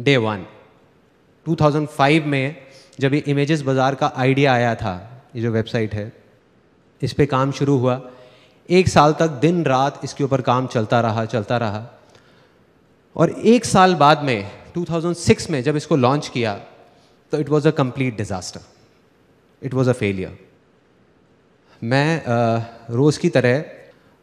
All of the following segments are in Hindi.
डे वन 2005 में जब ये इमेजेस बाज़ार का आइडिया आया था, ये जो वेबसाइट है, इस पे काम शुरू हुआ। 1 साल तक दिन रात इसके ऊपर काम चलता रहा। और 1 साल बाद में 2006 में जब इसको लॉन्च किया तो it was a complete disaster, it was a failure. मैं रोज़ की तरह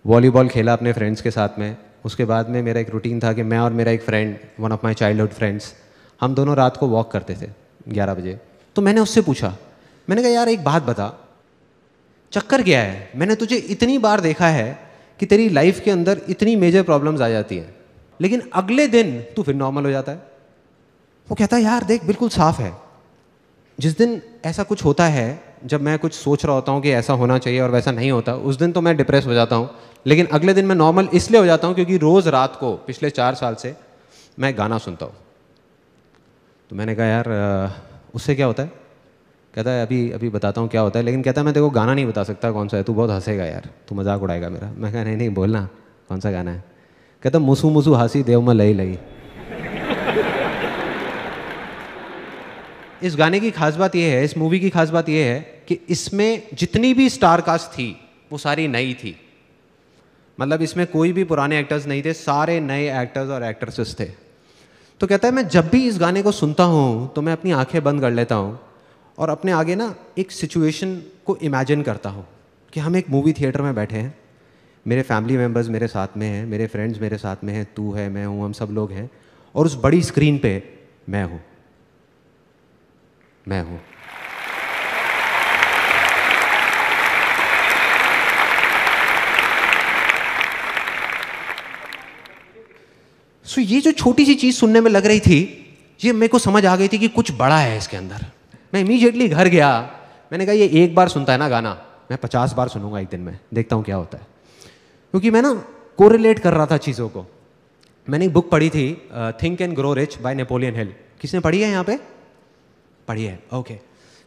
वॉलीबॉल खेला अपने फ्रेंड्स के साथ में। उसके बाद में मेरा एक रूटीन था कि मैं और मेरा एक friend, one of my childhood friends, हम दोनों रात को वॉक करते थे 11 बजे। तो मैंने उससे पूछा, मैंने कहा यार एक बात बता, चक्कर क्या है? मैंने तुझे इतनी बार देखा है कि तेरी लाइफ के अंदर इतनी मेजर प्रॉब्लम्स आ जाती हैं, लेकिन अगले दिन तू फिर नॉर्मल हो जाता है। वो कहता है यार देख बिल्कुल साफ है, जिस दिन ऐसा कुछ होता है, जब मैं कुछ सोच रहा होता हूँ कि ऐसा होना चाहिए और वैसा नहीं होता, उस दिन तो मैं डिप्रेस हो जाता हूँ, लेकिन अगले दिन मैं नॉर्मल इसलिए हो जाता हूँ क्योंकि रोज़ रात को पिछले 4 साल से मैं गाना सुनता हूँ। तो मैंने कहा यार उससे क्या होता है? कहता है अभी बताता हूँ क्या होता है, लेकिन कहता है मैं तेरे को गाना नहीं बता सकता कौन सा है, तू बहुत हंसेगा यार, तू मजाक उड़ाएगा मेरा। मैं कहा नहीं बोलना कौन सा गाना है। कहता मुसु मुसु हासी देव में लई लई। इस गाने की खास बात यह है, इस मूवी की खास बात यह है कि इसमें जितनी भी स्टार कास्ट थी वो सारी नई थी। मतलब इसमें कोई भी पुराने एक्टर्स नहीं थे, सारे नए एक्टर्स और एक्ट्रेसेस थे। तो कहता है मैं जब भी इस गाने को सुनता हूँ तो मैं अपनी आंखें बंद कर लेता हूँ और अपने आगे ना एक सिचुएशन को इमेजिन करता हूँ कि हम एक मूवी थिएटर में बैठे हैं, मेरे फैमिली मेम्बर्स मेरे साथ में हैं, मेरे फ्रेंड्स मेरे साथ में हैं, तू है, मैं हूँ, हम सब लोग हैं, और उस बड़ी स्क्रीन पे मैं हूँ। सो ये जो छोटी सी चीज़ सुनने में लग रही थी, ये मेरे को समझ आ गई थी कि कुछ बड़ा है इसके अंदर। मैं इमीडिएटली घर गया, मैंने कहा ये एक बार सुनता है ना गाना, मैं 50 बार सुनूंगा एक दिन में, देखता हूँ क्या होता है। क्योंकि मैं ना कोरिलेट कर रहा था चीज़ों को। मैंने एक बुक पढ़ी थी, think and grow rich by Napoleon Hill. किसने पढ़ी है यहाँ पे? पढ़ी है, ओके।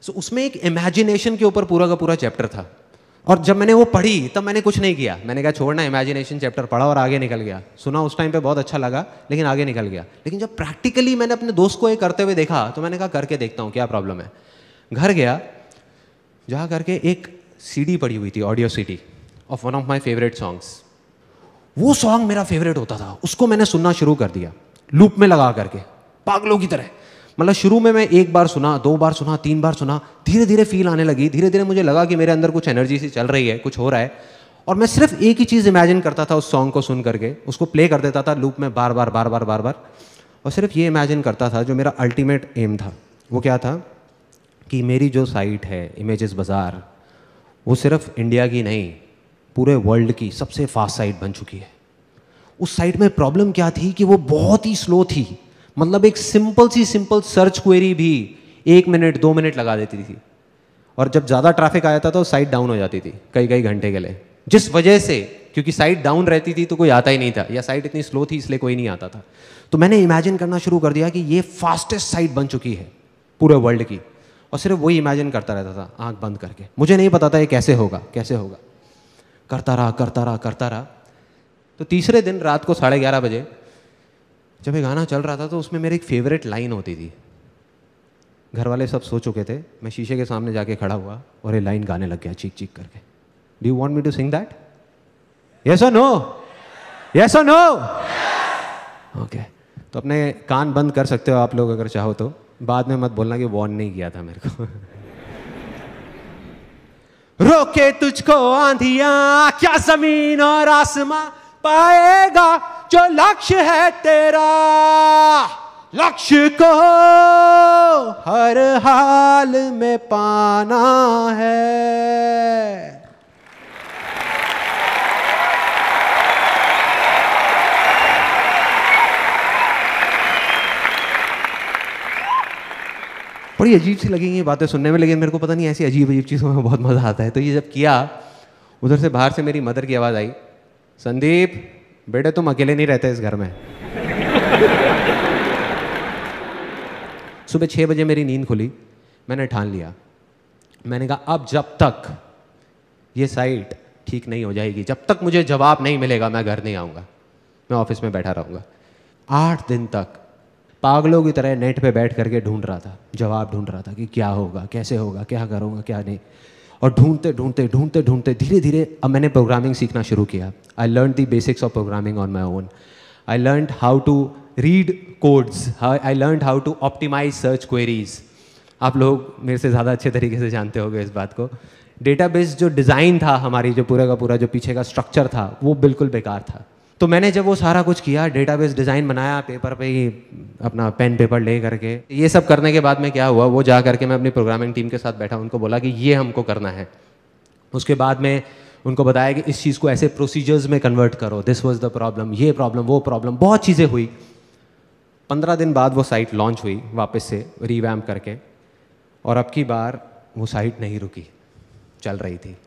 सो उसमें एक इमेजिनेशन के ऊपर पूरा का पूरा चैप्टर था, और जब मैंने वो पढ़ी तब मैंने कुछ नहीं किया। मैंने कहा छोड़ना, इमेजिनेशन चैप्टर पढ़ा और आगे निकल गया। सुना उस टाइम पे बहुत अच्छा लगा, लेकिन आगे निकल गया। लेकिन जब प्रैक्टिकली मैंने अपने दोस्त को ये करते हुए देखा तो मैंने कहा करके देखता हूँ क्या प्रॉब्लम है। घर गया, जा करके एक सीडी पड़ी हुई थी, audio CD of one of my favourite songs. वो सॉन्ग मेरा फेवरेट होता था, उसको मैंने सुनना शुरू कर दिया लूप में लगा करके, पागलों की तरह। मतलब शुरू में मैं 1 बार सुना, 2 बार सुना, 3 बार सुना, धीरे धीरे फील आने लगी, धीरे धीरे मुझे लगा कि मेरे अंदर कुछ एनर्जी सी चल रही है, कुछ हो रहा है। और मैं सिर्फ एक ही चीज़ इमेजिन करता था उस सॉन्ग को सुन करके, उसको प्ले कर देता था लूप में बार बार, और सिर्फ ये इमेजिन करता था जो मेरा अल्टीमेट एम था। वो क्या था कि मेरी जो साइट है इमेजेस बाज़ार, वो सिर्फ इंडिया की नहीं, पूरे वर्ल्ड की सबसे फास्ट साइट बन चुकी है। उस साइट में प्रॉब्लम क्या थी कि वो बहुत ही स्लो थी। मतलब एक सिंपल सर्च क्वेरी भी 1 मिनट 2 मिनट लगा देती थी, और जब ज़्यादा ट्रैफिक आ जाता तो साइट डाउन हो जाती थी कई घंटे के लिए। जिस वजह से, क्योंकि साइट डाउन रहती थी तो कोई आता ही नहीं था, या साइट इतनी स्लो थी इसलिए कोई नहीं आता था। तो मैंने इमेजिन करना शुरू कर दिया कि ये फास्टेस्ट साइट बन चुकी है पूरे वर्ल्ड की, और सिर्फ वही इमेजिन करता रहता था आंख बंद करके। मुझे नहीं पता था ये कैसे होगा। करता रहा। तो तीसरे दिन रात को 11:30 बजे जब ये गाना चल रहा था तो उसमें मेरी एक फेवरेट लाइन होती थी। घर वाले सब सो चुके थे, मैं शीशे के सामने जाके खड़ा हुआ और ये लाइन गाने लग गया चीख करके। Do you want me to sing that? Yes और नो? यस और नो? ओके। तो अपने कान बंद कर सकते हो आप लोग अगर चाहो तो, बाद में मत बोलना कि वार्न नहीं किया था मेरे को। रोके तुझको आंधियां क्या जमीन और आसमां, पाएगा जो लक्ष्य है तेरा। लक्ष्य को हर हाल में पाना है। बड़ी अजीब सी लगेंगी ये बातें सुनने में, लेकिन मेरे को पता नहीं ऐसी अजीब चीज़ों में बहुत मज़ा आता है। तो ये जब किया, उधर से बाहर से मेरी मदर की आवाज़ आई, संदीप बेटे तुम अकेले नहीं रहते इस घर में। सुबह 6 बजे मेरी नींद खुली। मैंने ठान लिया, मैंने कहा अब जब तक ये साइट ठीक नहीं हो जाएगी, जब तक मुझे जवाब नहीं मिलेगा, मैं घर नहीं आऊँगा, मैं ऑफिस में बैठा रहूँगा। 8 दिन तक पागलों की तरह नेट पे बैठ करके ढूंढ रहा था, जवाब ढूंढ रहा था कि क्या होगा, कैसे होगा, क्या करूँगा, क्या नहीं। और ढूंढते ढूंढते ढूंढते ढूंढते धीरे धीरे अब मैंने प्रोग्रामिंग सीखना शुरू किया। I learn the basics of programming on my own. I learn how to read codes, I learn how to optimise search queries. आप लोग मेरे से ज़्यादा अच्छे तरीके से जानते होंगे इस बात को। डेटाबेस जो डिज़ाइन था हमारी, जो पूरा का पूरा जो पीछे का स्ट्रक्चर था, वो बिल्कुल बेकार था। तो मैंने जब वो सारा कुछ किया, डेटाबेस डिज़ाइन बनाया पेपर पे ही, अपना पेन पेपर ले करके, ये सब करने के बाद में क्या हुआ, वो जा करके मैं अपनी प्रोग्रामिंग टीम के साथ बैठा, उनको बोला कि ये हमको करना है। उसके बाद में उनको बताया कि इस चीज़ को ऐसे प्रोसीजर्स में कन्वर्ट करो, दिस वाज द प्रॉब्लम, ये प्रॉब्लम, वो प्रॉब्लम, बहुत चीज़ें हुई। 15 दिन बाद वो साइट लॉन्च हुई वापस से रिवैम्प करके, और अब की बार वो साइट नहीं रुकी, चल रही थी।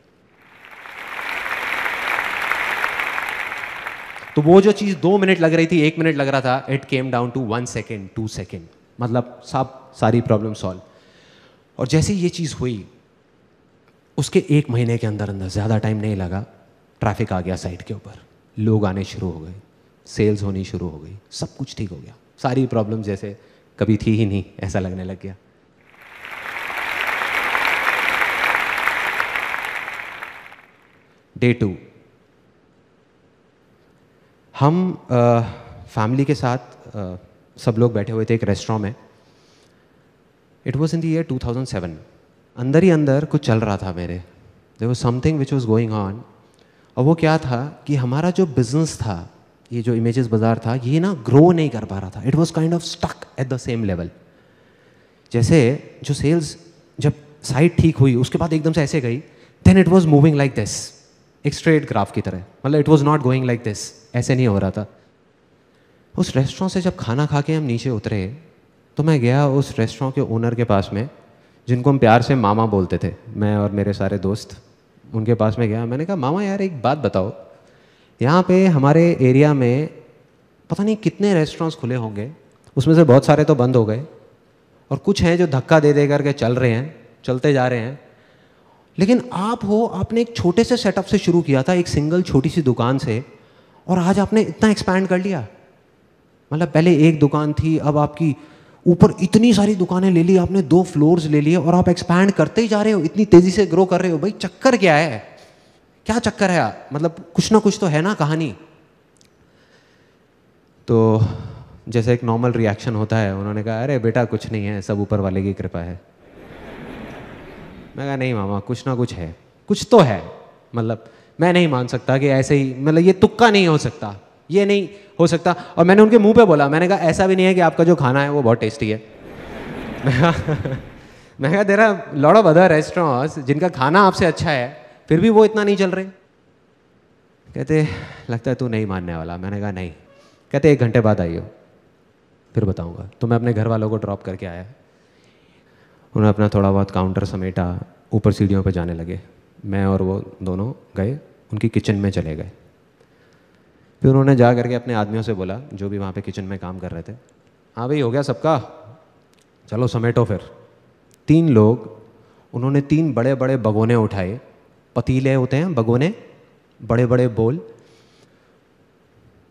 तो वो जो चीज़ 2 मिनट लग रही थी, 1 मिनट लग रहा था, it came down to 1 second, 2 second, मतलब सारी प्रॉब्लम सॉल्व। और जैसे ये चीज़ हुई, उसके 1 महीने के अंदर अंदर, ज़्यादा टाइम नहीं लगा, ट्रैफिक आ गया साइट के ऊपर, लोग आने शुरू हो गए, सेल्स होनी शुरू हो गई, सब कुछ ठीक हो गया, सारी प्रॉब्लम जैसे कभी थी ही नहीं ऐसा लगने लग गया। डे 2, हम फैमिली के साथ सब लोग बैठे हुए थे एक रेस्टोरेंट में। It was in the year 2007। अंदर ही अंदर कुछ चल रहा था मेरे, there was something which was going on. और वो क्या था कि हमारा जो बिजनेस था, ये जो इमेजेस बाजार था, ये ना ग्रो नहीं कर पा रहा था। It was kind of stuck at the same level. जैसे जो सेल्स जब साइट ठीक हुई उसके बाद एकदम से ऐसे गई, then it was moving like this, एक स्ट्रेट ग्राफ की तरह, मतलब it was not going like this, ऐसे नहीं हो रहा था। उस रेस्टोरेंट से जब खाना खा के हम नीचे उतरे, तो मैं गया उस रेस्टोरेंट के ओनर के पास में, जिनको हम प्यार से मामा बोलते थे, मैं और मेरे सारे दोस्त। उनके पास में गया, मैंने कहा मामा यार एक बात बताओ, यहाँ पे हमारे एरिया में पता नहीं कितने रेस्टोरेंट्स खुले होंगे, उसमें से बहुत सारे तो बंद हो गए और कुछ हैं जो धक्का दे दे करके चल रहे हैं, चलते जा रहे हैं। लेकिन आप हो, आपने एक छोटे से सेटअप से शुरू किया था, एक सिंगल छोटी सी दुकान से, और आज आपने इतना एक्सपैंड कर लिया। मतलब पहले एक दुकान थी, अब आपकी ऊपर इतनी सारी दुकानें ले ली आपने, 2 फ्लोर्स ले लिए, और आप एक्सपैंड करते ही जा रहे हो, इतनी तेजी से ग्रो कर रहे हो। भाई चक्कर क्या है, क्या चक्कर है? मतलब कुछ ना कुछ तो है ना कहानी। तो जैसे एक नॉर्मल रिएक्शन होता है, उन्होंने कहा अरे बेटा कुछ नहीं है, सब ऊपर वाले की कृपा है। मैं कहा नहीं मामा, कुछ ना कुछ है, कुछ तो है। मतलब मैं नहीं मान सकता कि ऐसे ही, मतलब ये तुक्का नहीं हो सकता, ये नहीं हो सकता। और मैंने उनके मुंह पे बोला, मैंने कहा ऐसा भी नहीं है कि आपका जो खाना है वो बहुत टेस्टी है। मैं कहा there are lot of other restaurants जिनका खाना आपसे अच्छा है, फिर भी वो इतना नहीं चल रहे। कहते लगता है तू नहीं मानने वाला। मैंने कहा नहीं। कहते 1 घंटे बाद आइयो, फिर बताऊंगा। तो मैं अपने घर वालों को ड्रॉप करके आया, उन्होंने अपना थोड़ा बहुत काउंटर समेटा, ऊपर सीढ़ियों पर जाने लगे। मैं और वो दोनों गए, उनकी किचन में चले गए। फिर उन्होंने जा करके अपने आदमियों से बोला, जो भी वहाँ पे किचन में काम कर रहे थे, हाँ भाई हो गया सबका, चलो समेटो। फिर 3 लोग, उन्होंने 3 बड़े बड़े भगोने उठाए, पतीले होते हैं भगोने, बड़े बड़े बोल,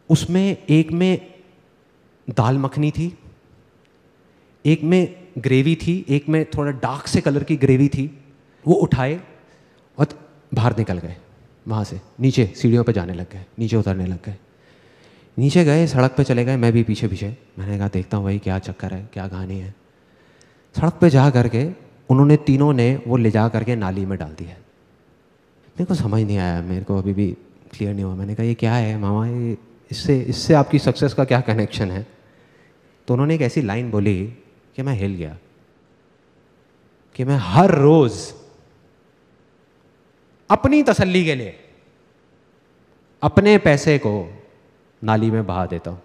उसमें एक में दाल मखनी थी, एक में ग्रेवी थी, एक में थोड़ा डार्क से कलर की ग्रेवी थी। वो उठाए और बाहर निकल गए, वहाँ से नीचे सीढ़ियों पे जाने लग गए, नीचे उतरने लग गए। नीचे गए, सड़क पे चले गए, मैं भी पीछे पीछे। मैंने कहा देखता हूँ भाई क्या चक्कर है, क्या कहानी है। सड़क पे जा करके उन्होंने तीनों ने वो ले जा करके नाली में डाल दिया। मेरे को समझ नहीं आया, मेरे को अभी भी क्लियर नहीं हुआ। मैंने कहा ये क्या है मामा, ये इससे आपकी सक्सेस का क्या कनेक्शन है? तो उन्होंने एक ऐसी लाइन बोली कि मैं हिल गया, कि मैं हर रोज अपनी तसल्ली के लिए अपने पैसे को नाली में बहा देता हूं।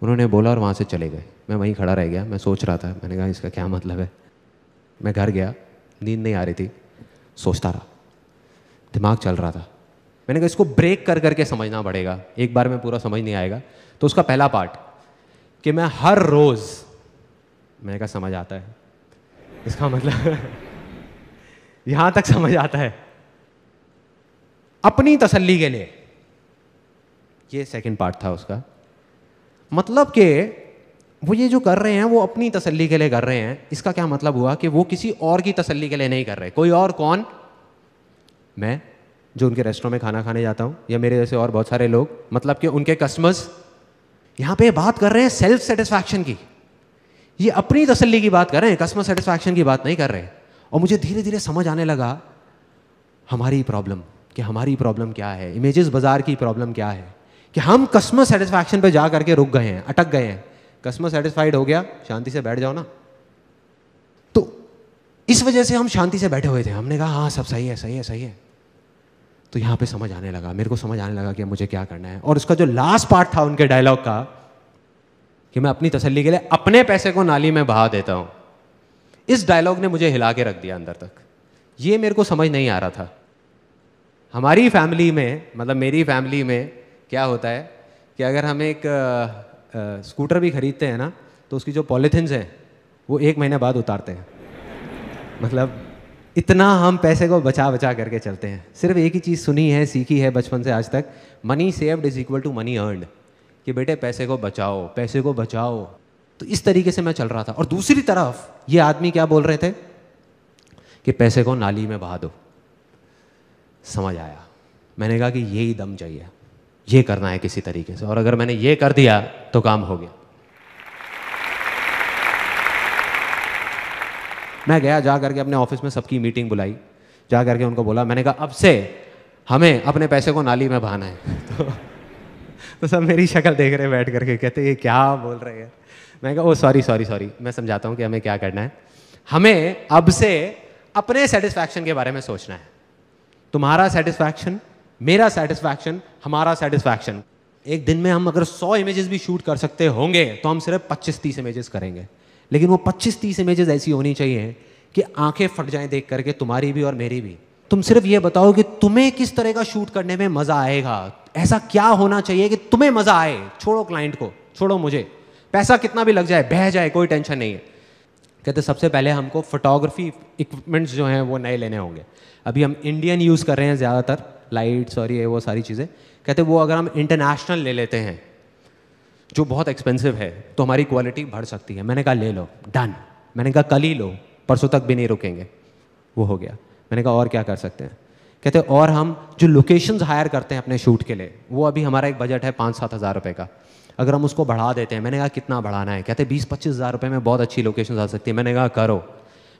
उन्होंने बोला और वहां से चले गए। मैं वहीं खड़ा रह गया, मैं सोच रहा था, मैंने कहा इसका क्या मतलब है। मैं घर गया, नींद नहीं आ रही थी, सोचता रहा, दिमाग चल रहा था। मैंने कहा इसको ब्रेक कर करके समझना पड़ेगा, एक बार में पूरा समझ नहीं आएगा। तो उसका पहला पार्ट कि मैं हर रोज, मैंने कहा समझ आता है, इसका मतलब यहां तक समझ आता है, अपनी तसल्ली के लिए, ये सेकंड पार्ट था उसका। मतलब कि वो ये जो कर रहे हैं वो अपनी तसल्ली के लिए कर रहे हैं। इसका क्या मतलब हुआ कि वो किसी और की तसल्ली के लिए नहीं कर रहे। कोई और कौन? मैं, जो उनके रेस्टोरेंट में खाना खाने जाता हूँ, या मेरे जैसे और बहुत सारे लोग, मतलब कि उनके कस्टमर्स। यहाँ पे बात कर रहे हैं सेल्फ सेटिस्फैक्शन की, ये अपनी तसल्ली की बात कर रहे हैं, कस्टमर सेटिस्फैक्शन की बात नहीं कर रहे। और मुझे धीरे धीरे समझ आने लगा हमारी प्रॉब्लम, कि हमारी प्रॉब्लम क्या है, इमेजेस बाजार की प्रॉब्लम क्या है, कि हम कस्टमर सेटिस्फैक्शन पे जा करके रुक गए हैं, अटक गए हैं। कस्टमर सेटिस्फाइड हो गया, शांति से बैठ जाओ ना। तो इस वजह से हम शांति से बैठे हुए थे। हमने कहा हाँ सब सही है, सही है, सही है। तो यहाँ पे समझ आने लगा, मेरे को समझ आने लगा कि मुझे क्या करना है। और उसका जो लास्ट पार्ट था उनके डायलॉग का, कि मैं अपनी तसल्ली के लिए अपने पैसे को नाली में बहा देता हूं, इस डायलॉग ने मुझे हिला के रख दिया अंदर तक। ये मेरे को समझ नहीं आ रहा था। हमारी फैमिली में, मतलब मेरी फैमिली में क्या होता है कि अगर हम एक स्कूटर भी खरीदते हैं ना, तो उसकी जो पॉलीथिन्स हैं वो 1 महीने बाद उतारते हैं। मतलब इतना हम पैसे को बचा बचा करके चलते हैं। सिर्फ एक ही चीज़ सुनी है, सीखी है बचपन से आज तक, money saved is equal to money earned, कि बेटे पैसे को बचाओ, पैसे को बचाओ। तो इस तरीके से मैं चल रहा था। और दूसरी तरफ ये आदमी क्या बोल रहे थे कि पैसे को नाली में बहा दो। समझ आया। मैंने कहा कि यही दम चाहिए, ये करना है किसी तरीके से, और अगर मैंने ये कर दिया तो काम हो गया। मैं गया, जा करके अपने ऑफिस में सबकी मीटिंग बुलाई, जा करके उनको बोला, मैंने कहा अब से हमें अपने पैसे को नाली में बहाना है। तो सब मेरी शक्ल देख रहे बैठ करके, कहते ये क्या बोल रहे हैं। मैं कहा ओ सॉरी, मैं समझाता हूँ कि हमें क्या करना है। हमें अब से अपने सेटिस्फैक्शन के बारे में सोचना है। तुम्हारा सेटिस्फैक्शन, मेरा सेटिस्फैक्शन, हमारा सेटिस्फैक्शन। एक दिन में हम अगर 100 इमेजेस भी शूट कर सकते होंगे तो हम सिर्फ 25-30 इमेजेस करेंगे। लेकिन वो 25-30 इमेजेस ऐसी होनी चाहिए कि आंखें फट जाएं देख करके, तुम्हारी भी और मेरी भी। तुम सिर्फ ये बताओ कि तुम्हें किस तरह का शूट करने में मजा आएगा, ऐसा क्या होना चाहिए कि तुम्हें मजा आए। छोड़ो क्लाइंट को, छोड़ो मुझे, पैसा कितना भी लग जाए, बह जाए, कोई टेंशन नहीं है। कहते सबसे पहले हमको फोटोग्राफी इक्विपमेंट्स जो हैं वो नए लेने होंगे। अभी हम इंडियन यूज़ कर रहे हैं ज़्यादातर, लाइट्स और ये वो सारी चीज़ें। कहते वो अगर हम इंटरनेशनल ले लेते हैं जो बहुत एक्सपेंसिव है तो हमारी क्वालिटी बढ़ सकती है। मैंने कहा ले लो, डन। मैंने कहा कल ही लो, परसों तक भी नहीं रुकेंगे। वो हो गया। मैंने कहा और क्या कर सकते हैं। कहते और हम जो लोकेशंस हायर करते हैं अपने शूट के लिए, वो अभी हमारा एक बजट है 5-7 हज़ार रुपये का, अगर हम उसको बढ़ा देते हैं। मैंने कहा कितना बढ़ाना है। कहते 20-25 हज़ार रुपये में बहुत अच्छी लोकेशन आ सकती है। मैंने कहा करो।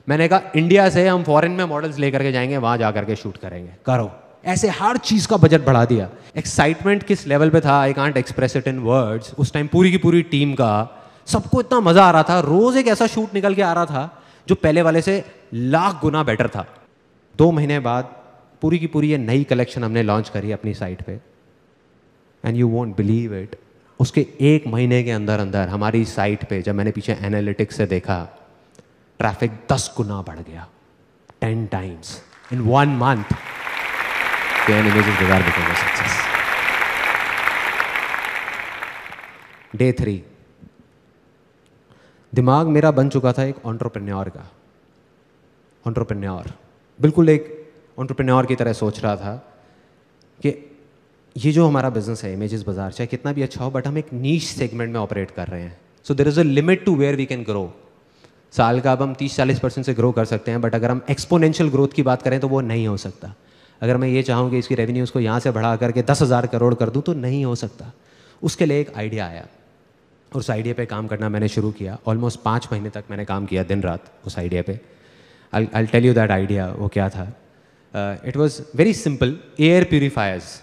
मैंने कहा इंडिया से हम फॉरेन में मॉडल्स लेकर के जाएंगे, वहाँ जा करके शूट करेंगे, करो। ऐसे हर चीज़ का बजट बढ़ा दिया। एक्साइटमेंट किस लेवल पे था, I can't express it in words. उस टाइम पूरी की पूरी टीम का, सबको इतना मज़ा आ रहा था। रोज़ एक ऐसा शूट निकल के आ रहा था जो पहले वाले से लाख गुना बेटर था। 2 महीने बाद पूरी की पूरी ये नई कलेक्शन हमने लॉन्च करी अपनी साइट पे, and you won't believe it, उसके 1 महीने के अंदर अंदर हमारी साइट पे, जब मैंने पीछे एनालिटिक्स से देखा, ट्रैफिक 10 गुना बढ़ गया, 10 टाइम्स इन 1 मंथ। इमेजेस बाजार बिकेम सक्सेस। डे 3, दिमाग मेरा बन चुका था एक एंटरप्रेन्योर का। एंटरप्रेन्योर, बिल्कुल एक एंटरप्रेन्योर की तरह सोच रहा था कि ये जो हमारा बिजनेस है इमेजेस बाजार, चाहे कितना भी अच्छा हो, बट हम एक नीश सेगमेंट में ऑपरेट कर रहे हैं। So there is a limit to where we can grow. साल का अब हम 30-40% से ग्रो कर सकते हैं, बट अगर हम एक्सपोनेंशियल ग्रोथ की बात करें तो वो नहीं हो सकता। अगर मैं ये चाहूँ कि इसकी रेवेन्यूज़ को यहाँ से बढ़ा करके 10,000 करोड़ कर दूँ तो नहीं हो सकता। उसके लिए एक आइडिया आया और उस आइडिया पे काम करना मैंने शुरू किया। ऑलमोस्ट 5 महीने तक मैंने काम किया दिन रात उस आइडिया पे। I'll tell you that idea, वो क्या था। It was very simple. Air purifiers,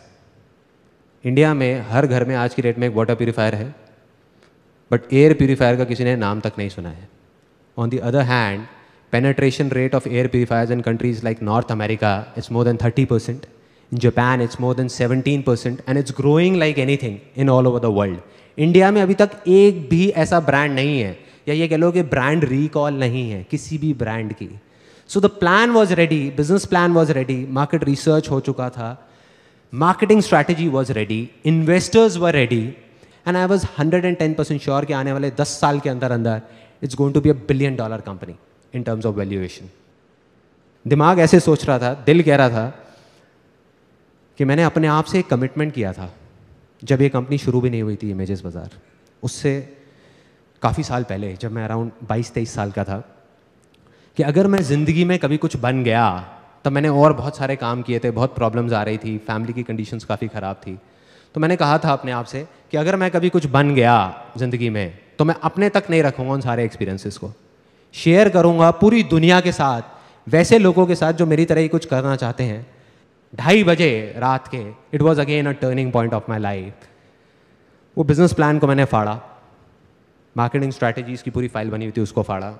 India में हर घर में आज की डेट में एक वाटर प्यूरीफायर है, बट एयर प्यूरीफायर का किसी ने नाम तक नहीं सुना है। On the other hand, penetration rate of air purifiers in countries like North America, it's more than 30%. In Japan, it's more than 17%, and it's growing like anything in all over the world. India में अभी तक एक भी ऐसा ब्रांड नहीं है, या ये कह लो कि ब्रांड रिकॉल नहीं है किसी भी ब्रांड की। So the plan was ready, business plan was ready, market research हो चुका था, marketing strategy was ready, investors were ready, and I was 110% sure कि आने वाले 10 साल के अंदर अंदर it's going to be $1 billion company in terms of valuation. दिमाग ऐसे सोच रहा था, दिल कह रहा था कि मैंने अपने आप से एक कमिटमेंट किया था जब ये कंपनी शुरू भी नहीं हुई थी इमेजेस बाजार, उससे काफ़ी साल पहले, जब मैं अराउंड 22-23 साल का था, कि अगर मैं ज़िंदगी में कभी कुछ बन गया, तब मैंने और बहुत सारे काम किए थे, बहुत प्रॉब्लम्स आ रही थी, फैमिली की कंडीशंस काफ़ी ख़राब थी। तो मैंने कहा था अपने आप से कि अगर मैं कभी कुछ बन गया ज़िंदगी में, तो मैं अपने तक नहीं रखूँगा उन सारे एक्सपीरियंसेस को, शेयर करूँगा पूरी दुनिया के साथ, वैसे लोगों के साथ जो मेरी तरह ही कुछ करना चाहते हैं। 2:30 बजे रात के, it was again a turning point of my life. वो बिजनेस प्लान को मैंने फाड़ा, मार्केटिंग स्ट्रैटेजीज़ की पूरी फाइल बनी हुई थी उसको फाड़ा,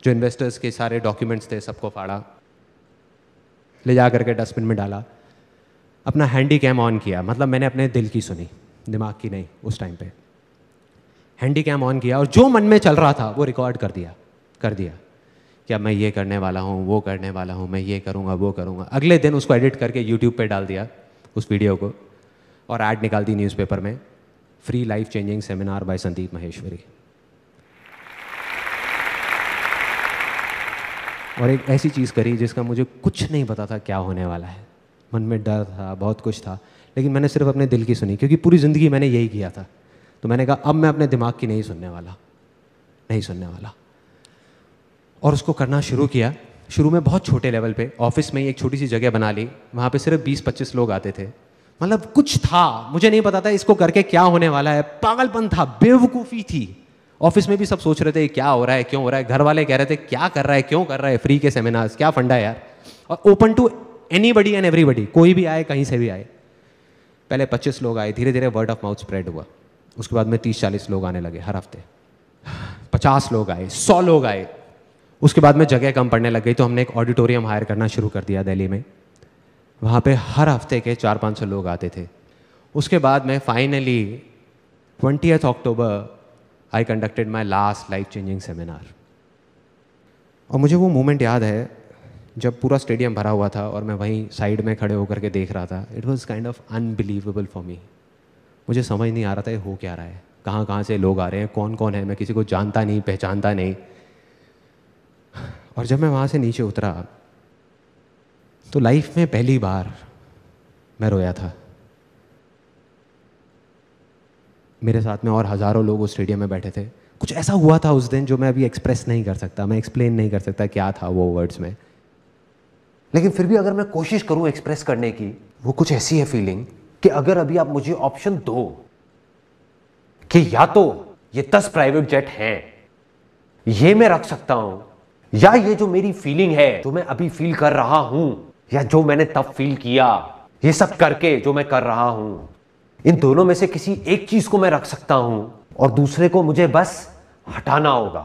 जो इन्वेस्टर्स के सारे डॉक्यूमेंट्स थे सबको फाड़ा, ले जा करके डस्टबिन में डाला, अपना हैंडी कैम ऑन किया। मतलब मैंने अपने दिल की सुनी, दिमाग की नहीं। उस टाइम पे हैंडी कैम ऑन किया और जो मन में चल रहा था वो रिकॉर्ड कर दिया कि अब मैं ये करने वाला हूँ, वो करने वाला हूँ, मैं ये करूँगा, वो करूँगा। अगले दिन उसको एडिट करके यूट्यूब पे डाल दिया उस वीडियो को, और ऐड निकाल दी न्यूज़पेपर में, free life changing seminar by Sandeep Maheshwari. और एक ऐसी चीज़ करी जिसका मुझे कुछ नहीं पता था क्या होने वाला है, मन में डर था, बहुत कुछ था, लेकिन मैंने सिर्फ अपने दिल की सुनी, क्योंकि पूरी ज़िंदगी मैंने यही किया था। तो मैंने कहा अब मैं अपने दिमाग की नहीं सुनने वाला। और उसको करना शुरू किया। शुरू में बहुत छोटे लेवल पे, ऑफिस में ही एक छोटी सी जगह बना ली, वहाँ पे सिर्फ 20-25 लोग आते थे। मतलब कुछ था, मुझे नहीं पता था इसको करके क्या होने वाला है, पागलपन था, बेवकूफ़ी थी। ऑफिस में भी सब सोच रहे थे क्या हो रहा है, क्यों हो रहा है। घर वाले कह रहे थे क्या कर रहा है, क्यों कर रहा है, फ्री के सेमिनार्स, क्या फंडा है यार। और open to anybody and everybody, कोई भी आए, कहीं से भी आए। पहले 25 लोग आए, धीरे धीरे वर्ड ऑफ माउथ स्प्रेड हुआ। उसके बाद में 30-40 लोग आने लगे हर हफ्ते, 50 लोग आए, 100 लोग आए। उसके बाद में जगह कम पड़ने लग गई, तो हमने एक ऑडिटोरियम हायर करना शुरू कर दिया दिल्ली में। वहाँ पे हर हफ्ते के 400-500 लोग आते थे। उसके बाद में finally 20th October I conducted my last life changing seminar. और मुझे वो मोमेंट याद है जब पूरा स्टेडियम भरा हुआ था और मैं वहीं साइड में खड़े होकर के देख रहा था। It was kind of unbelievable for me. मुझे समझ नहीं आ रहा था ये हो क्या रहा है, कहाँ कहाँ से लोग आ रहे हैं, कौन कौन है, मैं किसी को जानता नहीं, पहचानता नहीं। और जब मैं वहाँ से नीचे उतरा तो लाइफ में पहली बार मैं रोया था। मेरे साथ में और हज़ारों लोग उस स्टेडियम में बैठे थे। कुछ ऐसा हुआ था उस दिन जो मैं अभी एक्सप्रेस नहीं कर सकता, मैं एक्सप्लेन नहीं कर सकता क्या था वो वर्ड्स में। लेकिन फिर भी अगर मैं कोशिश करूं एक्सप्रेस करने की, वो कुछ ऐसी है फीलिंग कि अगर अभी आप मुझे ऑप्शन दो कि या तो ये 10 प्राइवेट जेट हैं, ये मैं रख सकता हूं, या ये जो मेरी फीलिंग है, जो मैं अभी फील कर रहा हूं, या जो मैंने तब फील किया, ये सब करके जो मैं कर रहा हूं, इन दोनों में से किसी एक चीज को मैं रख सकता हूं और दूसरे को मुझे बस हटाना होगा,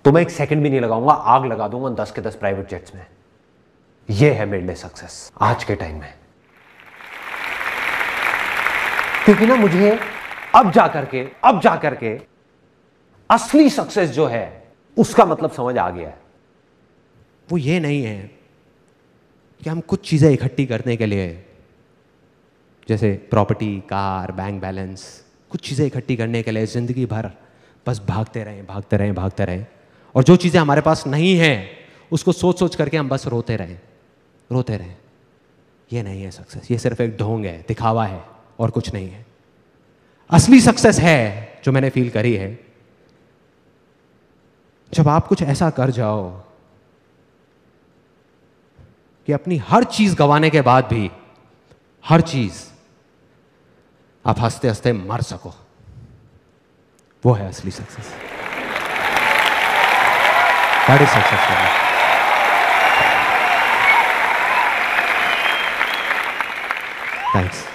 तो मैं 1 सेकंड भी नहीं लगाऊंगा, आग लगा दूंगा 10 के 10 प्राइवेट जेट्स में। यह है मेरे लिए सक्सेस आज के टाइम में। क्योंकि ना मुझे अब जाकर के असली सक्सेस जो है उसका मतलब समझ आ गया है। वो ये नहीं है कि हम कुछ चीजें इकट्ठी करने के लिए, जैसे प्रॉपर्टी, कार, बैंक बैलेंस, कुछ चीज़ें इकट्ठी करने के लिए ज़िंदगी भर बस भागते रहें, और जो चीज़ें हमारे पास नहीं हैं उसको सोच करके हम बस रोते रहें। ये नहीं है सक्सेस, ये सिर्फ एक ढोंग है, दिखावा है और कुछ नहीं है। असली सक्सेस है जो मैंने फील करी है, जब आप कुछ ऐसा कर जाओ कि अपनी हर चीज़ गंवाने के बाद भी, हर चीज़, आप हंसते हंसते मर सको। वो है असली success. That is success for me. Thanks.